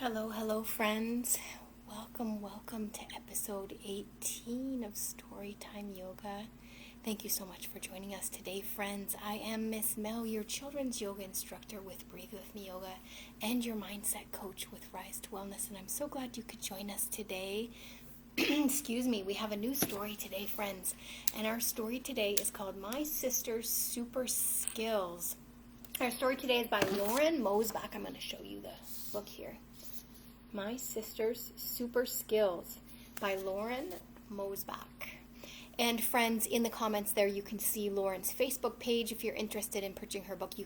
Hello, friends. Welcome to episode 18 of Storytime Yoga. Thank you so much for joining us today, friends. I am Miss Mel, your children's yoga instructor with Breathe With Me Yoga and your mindset coach with Rise to Wellness, and I'm so glad you could join us today. Excuse me, we have a new story today, friends, and our story today is called My Sister's Super Skills. Our story today is by Lauren Mosback. I'm going to show you the book here. My Sister's Super Skills by Lauren Mosback. And friends, in the comments there you can see Lauren's Facebook page. If you're interested in purchasing her book,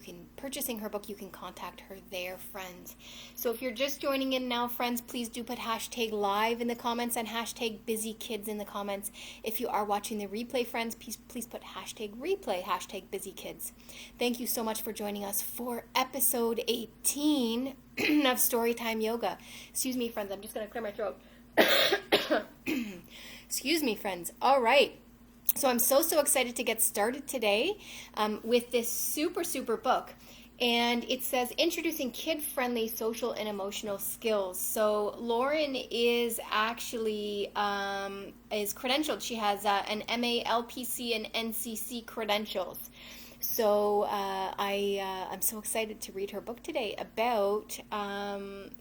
you can contact her there, friends. So if you're just joining in now, friends, please do put hashtag live in the comments and hashtag busy kids in the comments. If you are watching the replay, friends, please put hashtag replay, hashtag busy kids. Thank you so much for joining us for episode 18 of Storytime Yoga. Excuse me, friends, I'm just going to clear my throat. Excuse me, friends. All right. So I'm so excited to get started today with this super book. And it says, Introducing Kid-Friendly Social and Emotional Skills. So Lauren is actually is credentialed. She has an MA, LPC, and NCC credentials. So I'm so excited to read her book today about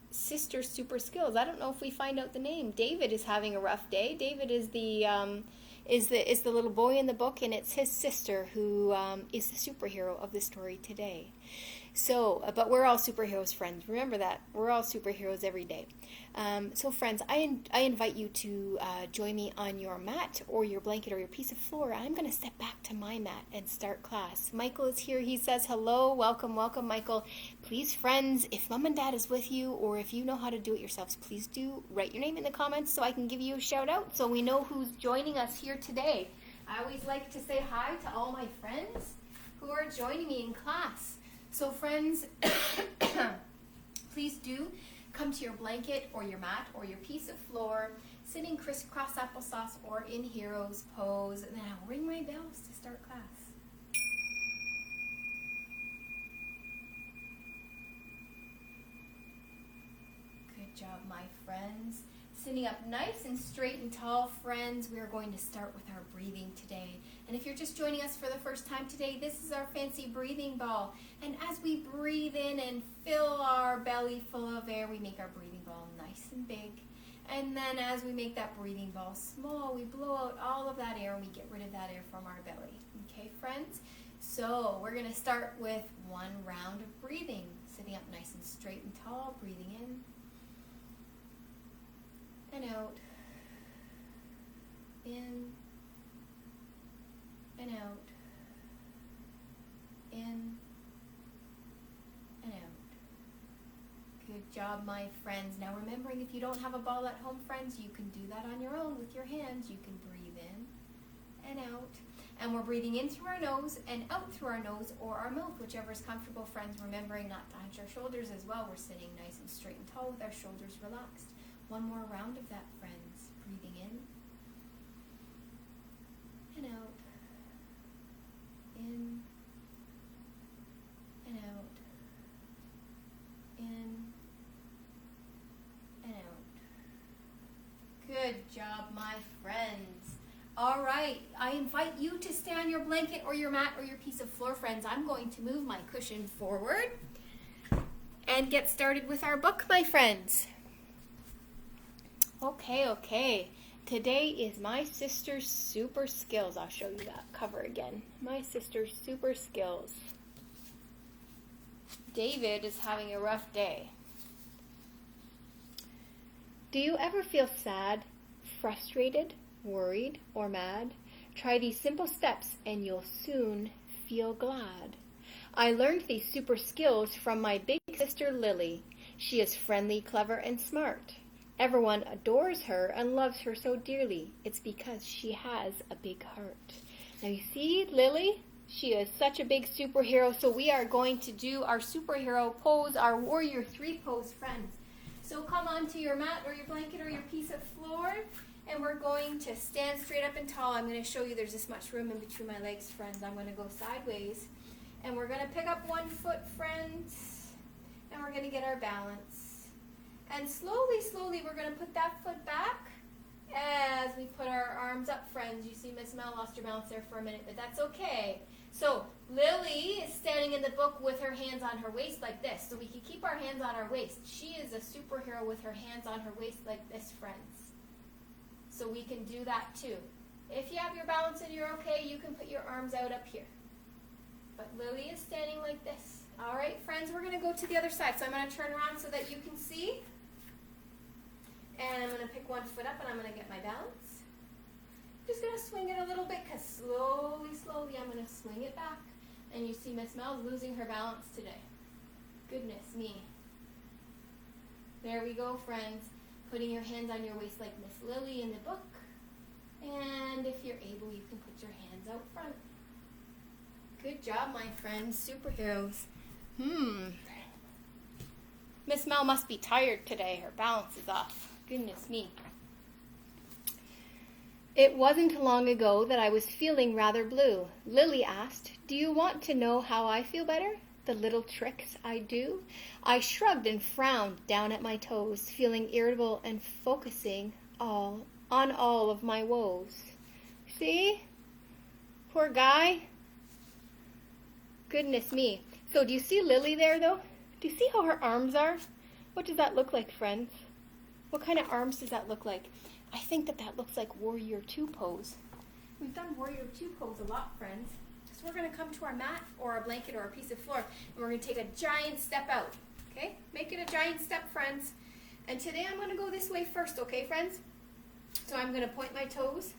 Sister Super Skills. I don't know if we find out the name. David is having a rough day. David is the little boy in the book, and it's his sister who is the superhero of the story today. So, but we're all superheroes, friends. Remember that. We're all superheroes every day. So, friends, I invite you to join me on your mat or your blanket or your piece of floor. I'm going to step back to my mat and start class. Michael is here. He says, hello, welcome, Michael. Please, friends, if mom and dad is with you or if you know how to do it yourselves, please do write your name in the comments so I can give you a shout out so we know who's joining us here today. I always like to say hi to all my friends who are joining me in class. So friends, please do come to your blanket or your mat or your piece of floor, sitting crisscross applesauce or in hero's pose, and then I'll ring my bells to start class. Good job, my friends. Sitting up nice and straight and tall, friends, we are going to start with our breathing today. And if you're just joining us for the first time today, this is our fancy breathing ball. And as we breathe in and fill our belly full of air, we make our breathing ball nice and big. And then as we make that breathing ball small, we blow out all of that air and we get rid of that air from our belly. Okay, friends? So we're going to start with one round of breathing. Sitting up nice and straight and tall, breathing in and out, in and out, in and out. Good job, my friends. Now remembering, if you don't have a ball at home, friends, you can do that on your own with your hands. You can breathe in and out. And we're breathing in through our nose and out through our nose or our mouth, whichever is comfortable, friends. Remembering not to hunch our shoulders as well. We're sitting nice and straight and tall with our shoulders relaxed. One more round of that, friends. Breathing in and out, in and out, in and out. Good job, my friends. All right, I invite you to stay on your blanket or your mat or your piece of floor, friends. I'm going to move my cushion forward and get started with our book, my friends. Okay. Today is My Sister's Super Skills. I'll show you that cover again. My Sister's Super Skills. David is having a rough day. Do you ever feel sad, frustrated, worried, or mad? Try these simple steps and you'll soon feel glad. I learned these super skills from my big sister Lily. She is friendly, clever, and smart. Everyone adores her and loves her so dearly. It's because she has a big heart. Now you see Lily? She is such a big superhero. So we are going to do our superhero pose, our warrior 3 pose, friends. So come onto your mat or your blanket or your piece of floor. And we're going to stand straight up and tall. I'm going to show you there's this much room in between my legs, friends. I'm going to go sideways. And we're going to pick up one foot, friends. And we're going to get our balance. And slowly, slowly, we're going to put that foot back as we put our arms up, friends. You see Miss Mel lost her balance there for a minute, but that's okay. So Lily is standing in the book with her hands on her waist like this. So we can keep our hands on our waist. She is a superhero with her hands on her waist like this, friends. So we can do that too. If you have your balance and you're okay, you can put your arms out up here. But Lily is standing like this. All right, friends, we're going to go to the other side. So I'm going to turn around so that you can see. And I'm going to pick one foot up and I'm going to get my balance. Just going to swing it a little bit because slowly, slowly I'm going to swing it back. And you see Miss Mel's losing her balance today. Goodness me. There we go, friends. Putting your hands on your waist like Miss Lily in the book. And if you're able, you can put your hands out front. Good job, my friends. Superheroes. Miss Mel must be tired today. Her balance is off. Goodness me. It wasn't long ago that I was feeling rather blue. Lily asked, "Do you want to know how I feel better? The little tricks I do?" I shrugged and frowned down at my toes, feeling irritable and focusing on all of my woes. See? Poor guy. Goodness me. So do you see Lily there, though? Do you see how her arms are? What does that look like, friends? What kind of arms does that look like? I think that looks like Warrior 2 pose. We've done Warrior 2 pose a lot, friends. So we're going to come to our mat or a blanket or a piece of floor, and we're going to take a giant step out. Okay? Make it a giant step, friends. And today I'm going to go this way first, okay, friends? So I'm going to point my toes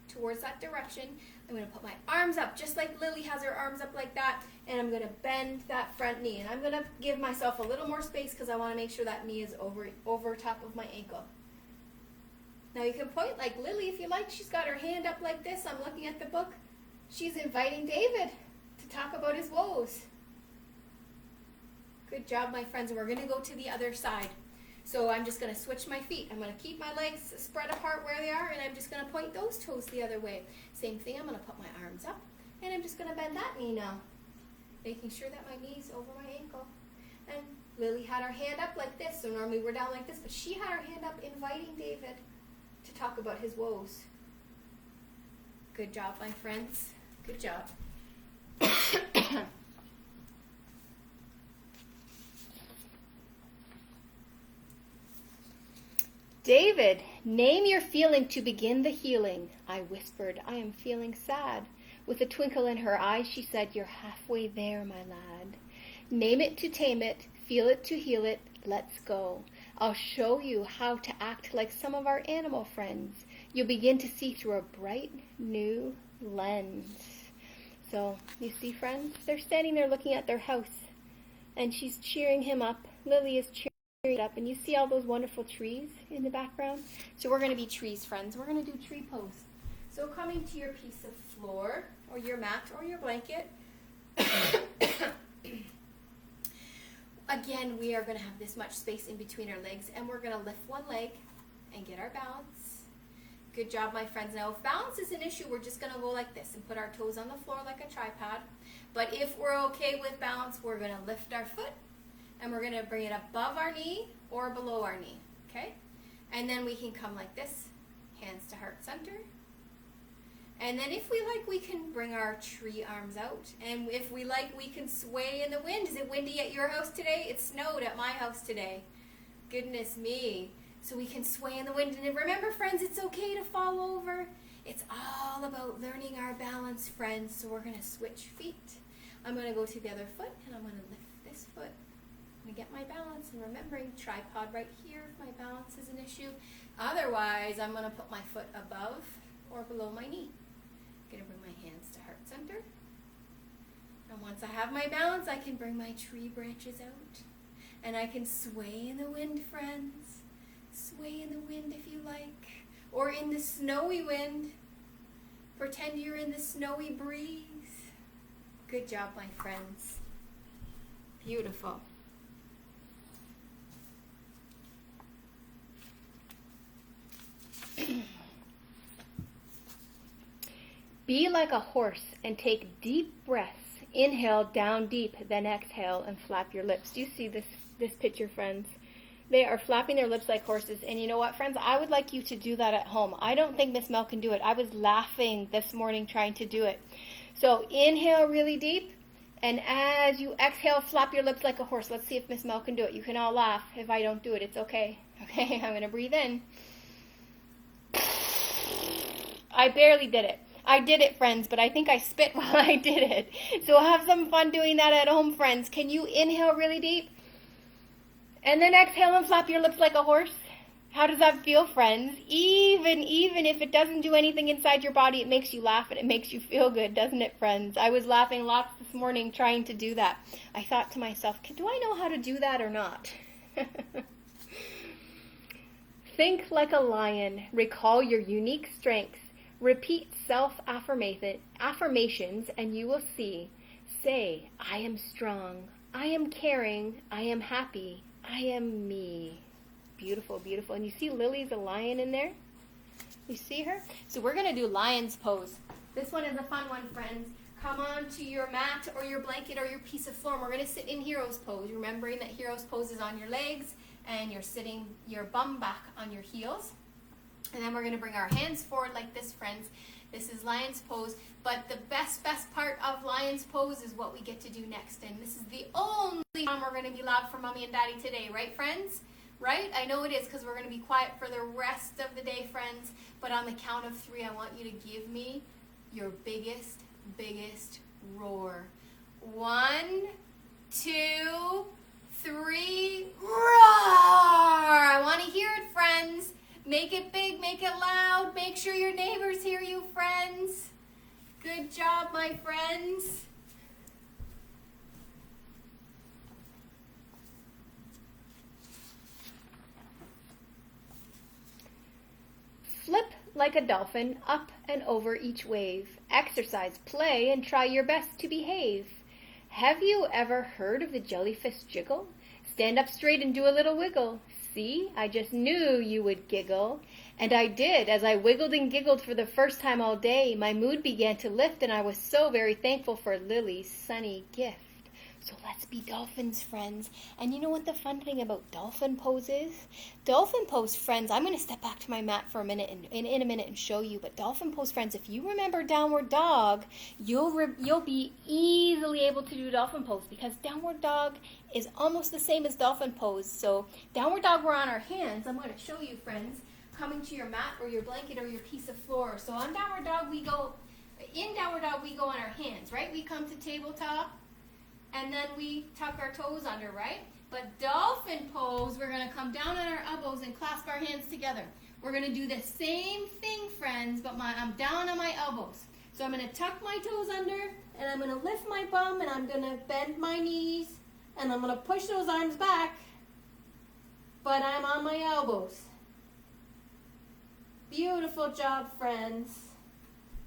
towards that direction. I'm going to put my arms up just like Lily has her arms up like that, and I'm going to bend that front knee. And I'm going to give myself a little more space because I want to make sure that knee is over top of my ankle. Now you can point like Lily if you like. She's got her hand up like this. I'm looking at the book. She's inviting David to talk about his woes. Good job, my friends. And we're going to go to the other side. So I'm just going to switch my feet. I'm going to keep my legs spread apart where they are, and I'm just going to point those toes the other way. Same thing, I'm going to put my arms up, and I'm just going to bend that knee now, making sure that my knee's over my ankle. And Lily had her hand up like this, so normally we're down like this, but she had her hand up inviting David to talk about his woes. Good job, my friends. Good job. David, name your feeling to begin the healing. I whispered, I am feeling sad. With a twinkle in her eyes, she said, you're halfway there, my lad. Name it to tame it, feel it to heal it, let's go. I'll show you how to act like some of our animal friends. You'll begin to see through a bright new lens. So, you see, friends, they're standing there looking at their house, and she's cheering him up. Lily is cheering up, and you see all those wonderful trees in the background? So we're going to be trees, friends. We're going to do tree pose. So coming to your piece of floor, or your mat, or your blanket. Again, we are going to have this much space in between our legs, and we're going to lift one leg and get our balance. Good job, my friends. Now, if balance is an issue, we're just going to go like this and put our toes on the floor like a tripod. But if we're okay with balance, we're going to lift our foot, and we're going to bring it above our knee or below our knee, okay? And then we can come like this, hands to heart center. And then if we like, we can bring our tree arms out. And if we like, we can sway in the wind. Is it windy at your house today? It snowed at my house today. Goodness me. So we can sway in the wind. And remember, friends, it's okay to fall over. It's all about learning our balance, friends. So we're going to switch feet. I'm going to go to the other foot, and I'm going to lift this foot. I'm going to get my balance, and remembering tripod right here if my balance is an issue. Otherwise, I'm going to put my foot above or below my knee. I'm going to bring my hands to heart center. And once I have my balance, I can bring my tree branches out. And I can sway in the wind, friends. Sway in the wind if you like. Or in the snowy wind. Pretend you're in the snowy breeze. Good job, my friends. Beautiful. Be like a horse and take deep breaths. Inhale down deep, then exhale and flap your lips. Do you see this picture, friends? They are flapping their lips like horses. And you know what, friends? I would like you to do that at home. I don't think Miss Mel can do it. I was laughing this morning trying to do it. So inhale really deep. And as you exhale, flap your lips like a horse. Let's see if Miss Mel can do it. You can all laugh. If I don't do it, it's okay. Okay, I'm going to breathe in. I barely did it. I did it, friends, but I think I spit while I did it. So have some fun doing that at home, friends. Can you inhale really deep? And then exhale and flap your lips like a horse. How does that feel, friends? Even if it doesn't do anything inside your body, it makes you laugh and it makes you feel good, doesn't it, friends? I was laughing lots this morning trying to do that. I thought to myself, do I know how to do that or not? Think like a lion. Recall your unique strengths. Repeat self-affirmations and you will see. Say, I am strong. I am caring. I am happy. I am me. Beautiful, beautiful. And you see Lily's a lion in there? You see her? So we're going to do lion's pose. This one is a fun one, friends. Come on to your mat or your blanket or your piece of floor. And we're going to sit in hero's pose, remembering that hero's pose is on your legs and you're sitting your bum back on your heels. And then we're going to bring our hands forward like this, friends. This is lion's pose, but the best part of lion's pose is what we get to do next. And this is the only time we're going to be loud for mommy and daddy today, right, friends? Right? I know it is because we're going to be quiet for the rest of the day, friends. But on the count of 3, I want you to give me your biggest roar. 1, 2, 3, roar! I want to hear it, friends. Make it big, make it loud. Make sure your neighbors hear you, friends. Good job, my friends. Flip like a dolphin up and over each wave. Exercise, play, and try your best to behave. Have you ever heard of the jellyfish jiggle? Stand up straight and do a little wiggle. See, I just knew you would giggle. And I did. As I wiggled and giggled for the first time all day, my mood began to lift, and I was so very thankful for Lily's sunny gift. So let's be dolphins, friends. And you know what the fun thing about dolphin pose is? Dolphin pose, friends, I'm going to step back to my mat for a minute and in a minute and show you. But dolphin pose, friends, if you remember downward dog, you'll be easily able to do dolphin pose because downward dog is almost the same as dolphin pose. So downward dog, we're on our hands. I'm going to show you, friends, coming to your mat or your blanket or your piece of floor. So on downward dog, we go on our hands, right? We come to tabletop. And then we tuck our toes under, right? But dolphin pose, we're going to come down on our elbows and clasp our hands together. We're going to do the same thing, friends, but I'm down on my elbows. So I'm going to tuck my toes under, and I'm going to lift my bum, and I'm going to bend my knees, and I'm going to push those arms back, but I'm on my elbows. Beautiful job, friends.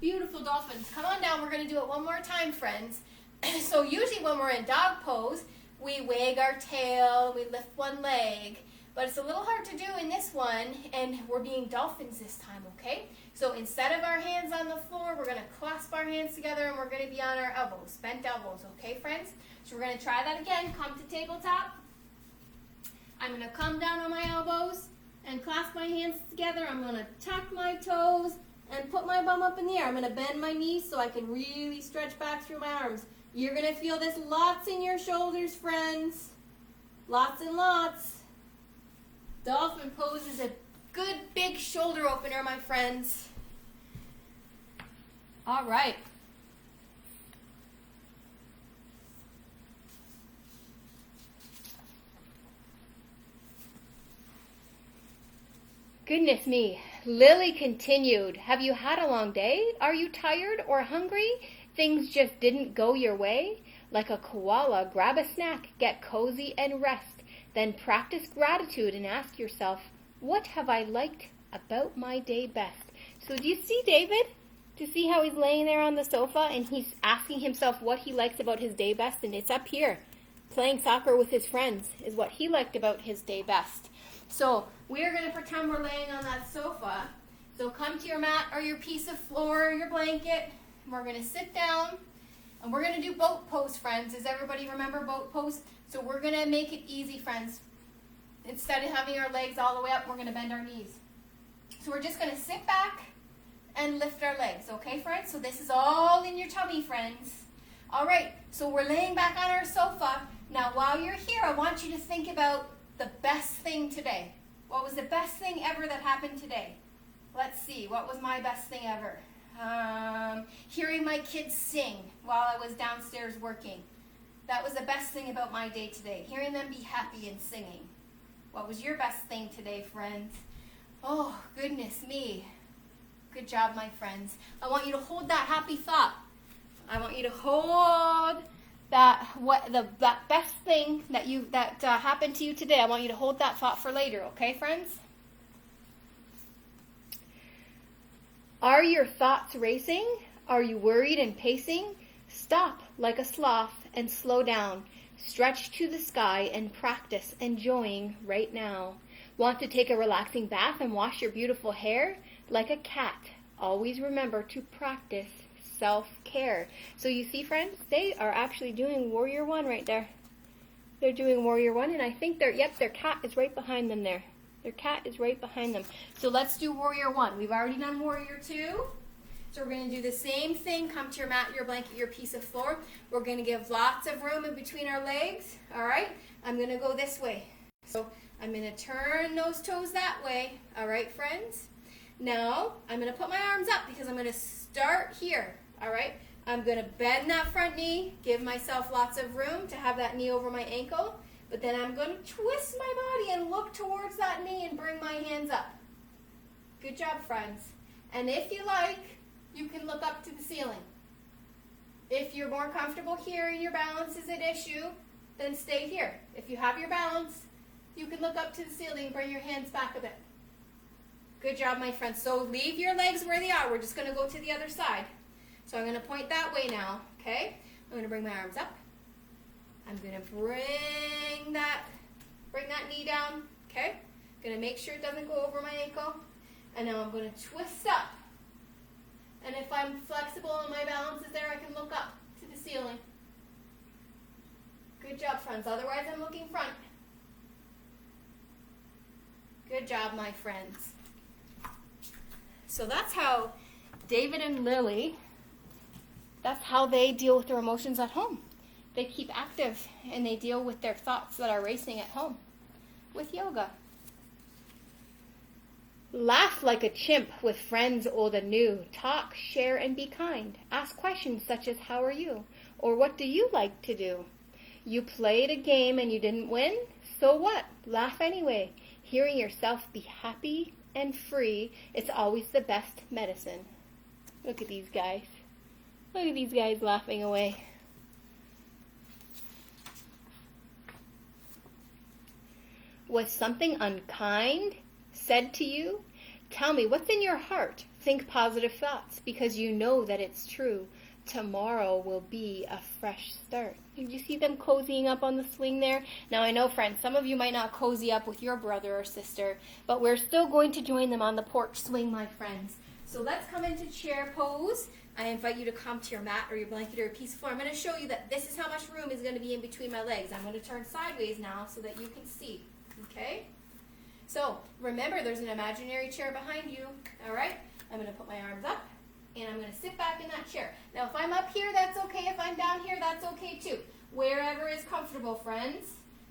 Beautiful dolphins. Come on down. We're going to do it one more time, friends. So usually when we're in dog pose, we wag our tail, we lift one leg, but it's a little hard to do in this one, and we're being dolphins this time, okay? So instead of our hands on the floor, we're going to clasp our hands together, and we're going to be on our elbows, bent elbows, okay, friends? So we're going to try that again. Come to tabletop. I'm going to come down on my elbows and clasp my hands together. I'm going to tuck my toes and put my bum up in the air. I'm going to bend my knees so I can really stretch back through my arms. You're going to feel this lots in your shoulders, friends. Lots and lots. Dolphin pose is a good big shoulder opener, my friends. All right. Goodness me. Lily continued. Have you had a long day? Are you tired or hungry? Things just didn't go your way? Like a koala, grab a snack, get cozy and rest. Then practice gratitude and ask yourself, what have I liked about my day best? So do you see David? Do you see how he's laying there on the sofa and he's asking himself what he likes about his day best? And it's up here. Playing soccer with his friends is what he liked about his day best. So we're going to pretend we're laying on that sofa. So come to your mat or your piece of floor or your blanket. We're going to sit down, and we're going to do boat pose, friends. Does everybody remember boat pose? So we're going to make it easy, friends. instead of having our legs all the way up, we're going to bend our knees. So we're just going to sit back and lift our legs, okay, friends? So this is all in your tummy, friends. All right, so we're laying back on our sofa. Now, while you're here, I want you to think about the best thing today. What was the best thing ever that happened today? Let's see, what was my best thing ever? Hearing my kids sing while I was downstairs working. That was the best thing about my day today, hearing them be happy and singing. What was your best thing today, friends? Oh, goodness me. Good job, my friends. I want you to hold that happy thought. I want you to hold that best thing that happened to you today. I want you to hold that thought for later, okay, friends? Are your thoughts racing? Are you worried and pacing? Stop like a sloth and slow down. Stretch to the sky and practice enjoying right now. Want to take a relaxing bath and wash your beautiful hair? Like a cat, always remember to practice self-care. So you see, friends, they are actually doing Warrior One right there. They're doing Warrior One, and I think their cat is right behind them there. Their cat is right behind them. So let's do Warrior One. We've already done Warrior Two. So we're going to do the same thing. Come to your mat, your blanket, your piece of floor. We're going to give lots of room in between our legs. All right? I'm going to go this way. So I'm going to turn those toes that way. All right, friends? Now, I'm going to put my arms up because I'm going to start here. All right? I'm going to bend that front knee, give myself lots of room to have that knee over my ankle. But then I'm going to twist my body and look towards that knee and bring my hands up. Good job, friends. And if you like, you can look up to the ceiling. If you're more comfortable here and your balance is an issue, then stay here. If you have your balance, you can look up to the ceiling and bring your hands back a bit. Good job, my friends. So leave your legs where they are. We're just going to go to the other side. So I'm going to point that way now, okay? I'm going to bring my arms up. I'm going to bring that knee down, okay? I'm going to make sure it doesn't go over my ankle. And now I'm going to twist up. And if I'm flexible and my balance is there, I can look up to the ceiling. Good job, friends. Otherwise, I'm looking front. Good job, my friends. So that's how David and Lily, that's how they deal with their emotions at home. They keep active and they deal with their thoughts that are racing at home with yoga. Laugh like a chimp with friends old and new. Talk, share, and be kind. Ask questions such as, how are you? Or what do you like to do? You played a game and you didn't win? So what? Laugh anyway. Hearing yourself be happy and free, it's always the best medicine. Look at these guys. Look at these guys laughing away. Was something unkind said to you? Tell me what's in your heart. Think positive thoughts because you know that it's true. Tomorrow will be a fresh start. Did you see them cozying up on the swing there? Now I know, friends, some of you might not cozy up with your brother or sister, but we're still going to join them on the porch swing, my friends. So let's come into chair pose. I invite you to come to your mat or your blanket or a piece of floor. I'm going to show you that this is how much room is going to be in between my legs. I'm going to turn sideways now so that you can see. Okay? So remember, there's an imaginary chair behind you. All right? I'm going to put my arms up. And I'm going to sit back in that chair. Now, if I'm up here, that's okay. If I'm down here, that's okay too. Wherever is comfortable, friends.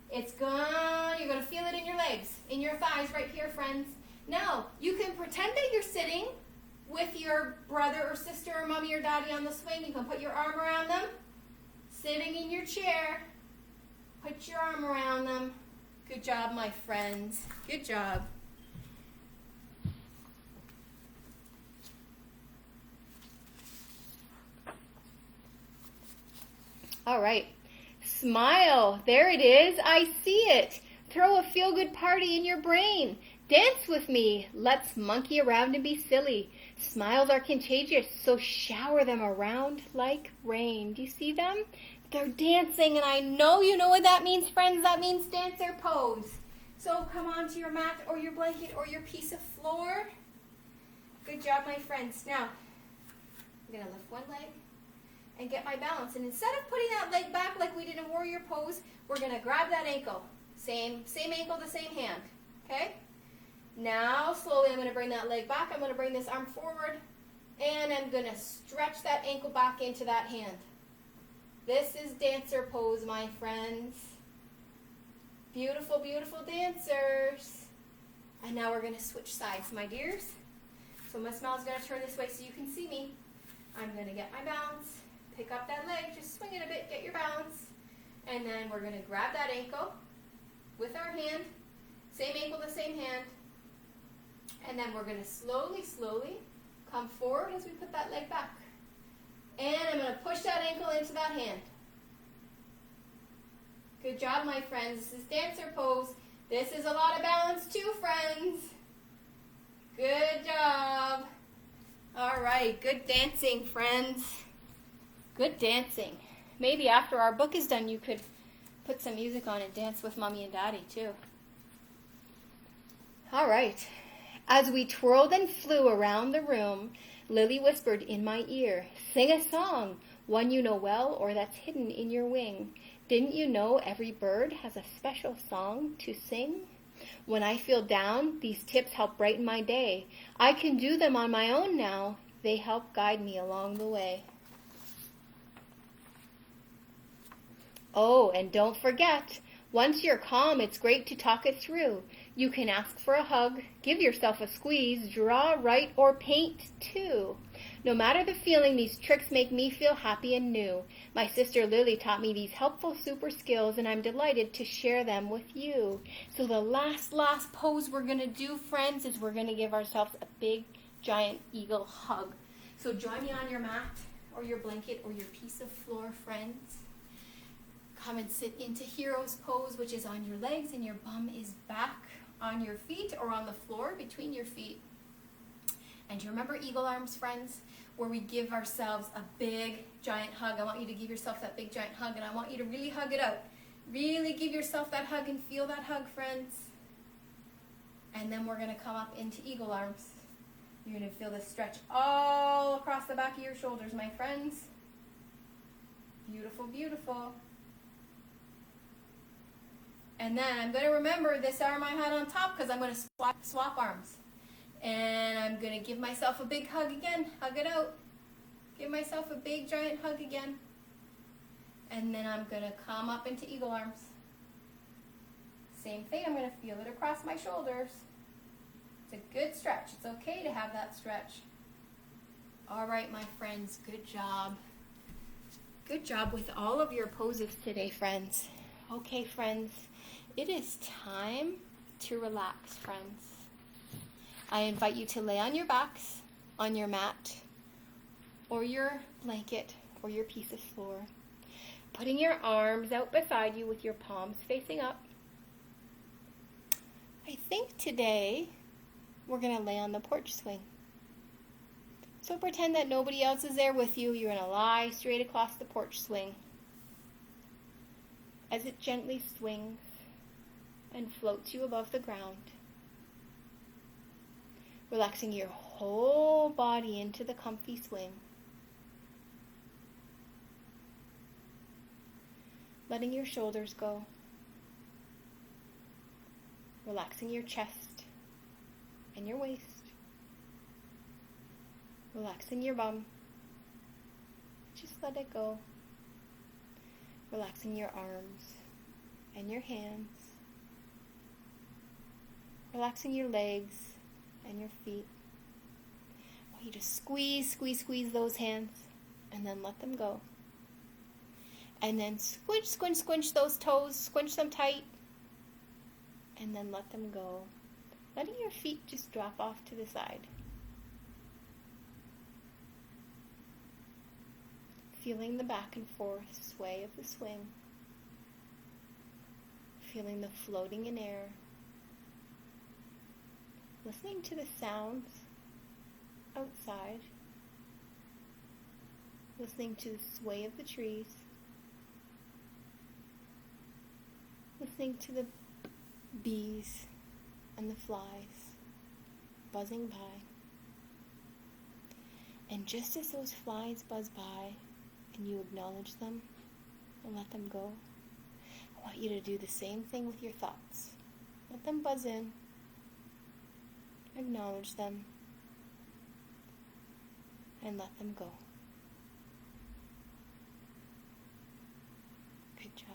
It's gone. You're going to feel it in your legs, in your thighs right here, friends. Now, you can pretend that you're sitting with your brother or sister or mommy or daddy on the swing. You can put your arm around them. Sitting in your chair. Put your arm around them. Good job, my friends. Good job. All right. Smile. There it is. I see it. Throw a feel-good party in your brain. Dance with me. Let's monkey around and be silly. Smiles are contagious, so shower them around like rain. Do you see them? They're dancing, and I know you know what that means, friends. That means dancer pose. So come on to your mat or your blanket or your piece of floor. Good job, my friends. Now, I'm going to lift one leg and get my balance. And instead of putting that leg back like we did in warrior pose, we're going to grab that ankle. Same ankle to same hand. Okay? Now, slowly I'm going to bring that leg back. I'm going to bring this arm forward. And I'm going to stretch that ankle back into that hand. This is dancer pose, my friends. Beautiful, beautiful dancers. And now we're going to switch sides, my dears. So my smile is going to turn this way so you can see me. I'm going to get my balance. Pick up that leg. Just swing it a bit. Get your balance. And then we're going to grab that ankle with our hand. Same ankle to same hand. And then we're going to slowly, slowly come forward as we put that leg back. And I'm going to push that ankle into that hand. Good job, my friends. This is dancer pose. This is a lot of balance too, friends. Good job. All right, good dancing, friends. Good dancing. Maybe after our book is done, you could put some music on and dance with Mommy and Daddy too. All right. As we twirled and flew around the room, Lily whispered in my ear, "Sing a song, one you know well or that's hidden in your wing. Didn't you know every bird has a special song to sing? When I feel down, these tips help brighten my day. I can do them on my own now. They help guide me along the way." Oh, and don't forget, once you're calm, it's great to talk it through. You can ask for a hug, give yourself a squeeze, draw, write, or paint too. No matter the feeling, these tricks make me feel happy and new. My sister Lily taught me these helpful super skills, and I'm delighted to share them with you. So the last pose we're going to do, friends, is we're going to give ourselves a big, giant eagle hug. So join me on your mat or your blanket or your piece of floor, friends. Come and sit into hero's pose, which is on your legs and your bum is back on your feet or on the floor between your feet. And you remember eagle arms, friends, where we give ourselves a big, giant hug. I want you to give yourself that big, giant hug, and I want you to really hug it out. Really give yourself that hug and feel that hug, friends. And then we're going to come up into eagle arms. You're going to feel this stretch all across the back of your shoulders, my friends. Beautiful, beautiful. And then I'm going to remember this arm I had on top because I'm going to swap arms. And I'm going to give myself a big hug again. Hug it out. Give myself a big giant hug again. And then I'm going to come up into eagle arms. Same thing, I'm going to feel it across my shoulders. It's a good stretch. It's okay to have that stretch. All right, my friends, good job. Good job with all of your poses today, friends. Okay, friends, it is time to relax, friends. I invite you to lay on your backs, on your mat, or your blanket, or your piece of floor, putting your arms out beside you with your palms facing up. I think today we're going to lay on the porch swing. So pretend that nobody else is there with you. You're going to lie straight across the porch swing as it gently swings and floats you above the ground, relaxing your whole body into the comfy swing. Letting your shoulders go, relaxing your chest and your waist, relaxing your bum. Just let it go. Relaxing your arms and your hands, relaxing your legs and your feet. I want you to squeeze those hands and then let them go. And then squinch those toes, squinch them tight, and then let them go. Letting your feet just drop off to the side. Feeling the back and forth sway of the swing. Feeling the floating in air. Listening to the sounds outside. Listening to the sway of the trees. Listening to the bees and the flies buzzing by. And just as those flies buzz by and you acknowledge them and let them go, I I want you to do the same thing with your thoughts. Let them buzz in. Acknowledge them. And let them go. Good job.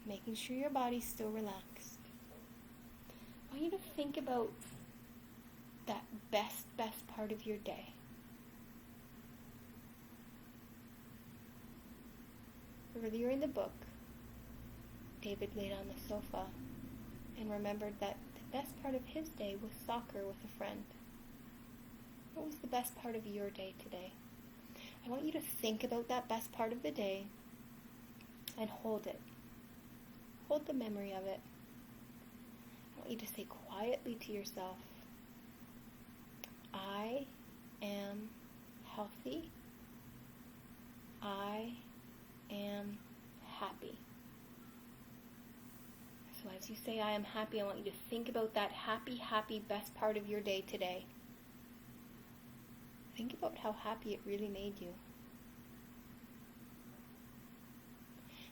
Making sure your body's still relaxed. I want you to think about that best part of your day. Earlier in the book, David laid on the sofa and remembered that the best part of his day was soccer with a friend. What was the best part of your day today? I want you to think about that best part of the day and hold it. Hold the memory of it. I want you to say quietly to yourself, I am healthy. I am happy. So as you say, I am happy, I want you to think about that happy best part of your day today. Think about how happy it really made you.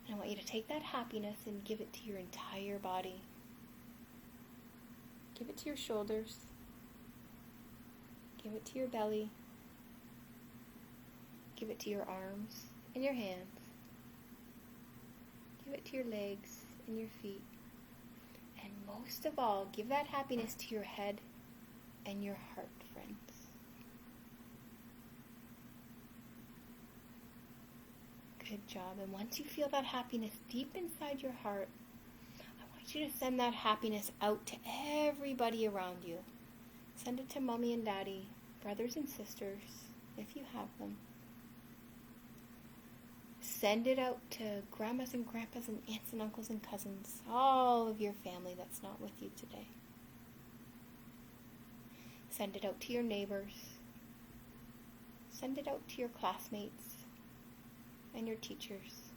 And I want you to take that happiness and give it to your entire body. Give it to your shoulders. Give it to your belly. Give it to your arms and your hands. Give it to your legs and your feet. And most of all, give that happiness to your head and your heart, friends. Good job. And once you feel that happiness deep inside your heart, I want you to send that happiness out to everybody around you. Send it to mommy and daddy, brothers and sisters, if you have them. Send it out to grandmas and grandpas and aunts and uncles and cousins, all of your family that's not with you today. Send it out to your neighbors. Send it out to your classmates and your teachers.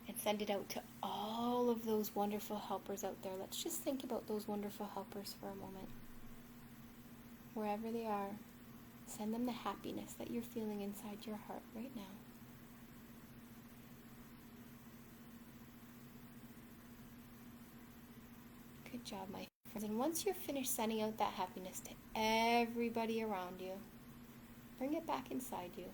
And send it out to all of those wonderful helpers out there. Let's just think about those wonderful helpers for a moment. Wherever they are, send them the happiness that you're feeling inside your heart right now. Good job, my friends. And once you're finished sending out that happiness to everybody around you, bring it back inside you.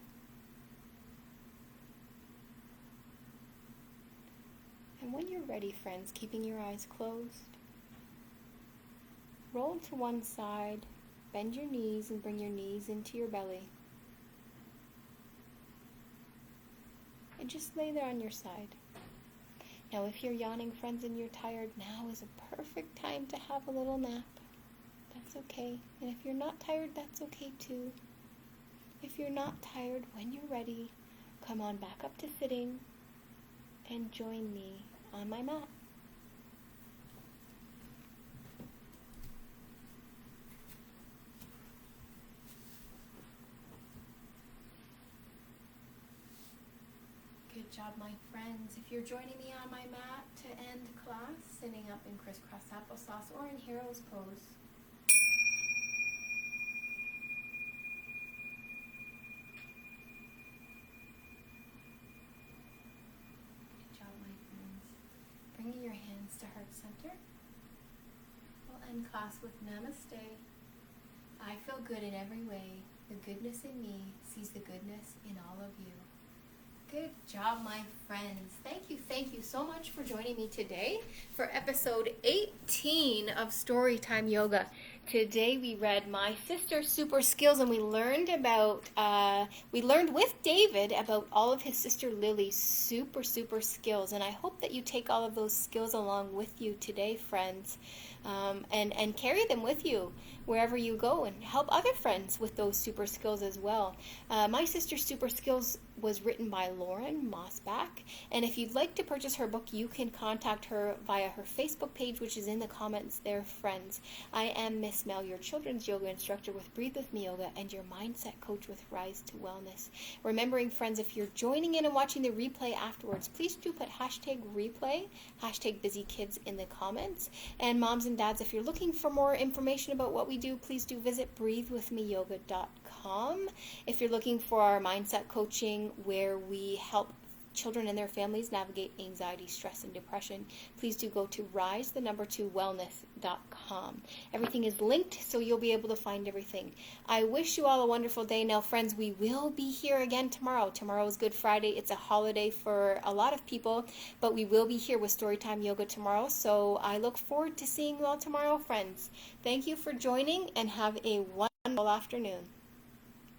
And when you're ready, friends, keeping your eyes closed, roll to one side, bend your knees and bring your knees into your belly. And just lay there on your side. Now, if you're yawning, friends, and you're tired, now is a perfect time to have a little nap. That's okay. And if you're not tired, that's okay too. If you're not tired, when you're ready, come on back up to sitting and join me on my mat. Good job, my friends. If you're joining me on my mat to end class, sitting up in crisscross applesauce or in hero's pose. Good job, my friends. Bringing your hands to heart center. We'll end class with Namaste. I feel good in every way. The goodness in me sees the goodness in all of you. Good job, my friends. Thank you so much for joining me today for episode 18 of Storytime Yoga. Today we read My Sister's Super Skills, and we learned with David about all of his sister Lily's super skills. And I hope that you take all of those skills along with you today, friends, and carry them with you wherever you go and help other friends with those super skills as well. My Sister's Super Skills was written by Lauren Mosback, and if you'd like to purchase her book, you can contact her via her Facebook page, which is in the comments there, friends. I am Miss Mel, your children's yoga instructor with Breathe With Me Yoga and your mindset coach with Rise to Wellness. Remembering, friends, if you're joining in and watching the replay afterwards, please do put #replay, #busykids in the comments. And moms and dads, if you're looking for more information about what we do, please do visit breathewithmeyoga.com. If you're looking for our mindset coaching where we help children and their families navigate anxiety, stress, and depression, please do go to rise2wellness.com. Everything is linked, so you'll be able to find everything. I wish you all a wonderful day. Now, friends, we will be here again tomorrow. Tomorrow is Good Friday. It's a holiday for a lot of people, but we will be here with Storytime Yoga tomorrow, so I look forward to seeing you all tomorrow, friends. Thank you for joining, and have a wonderful afternoon.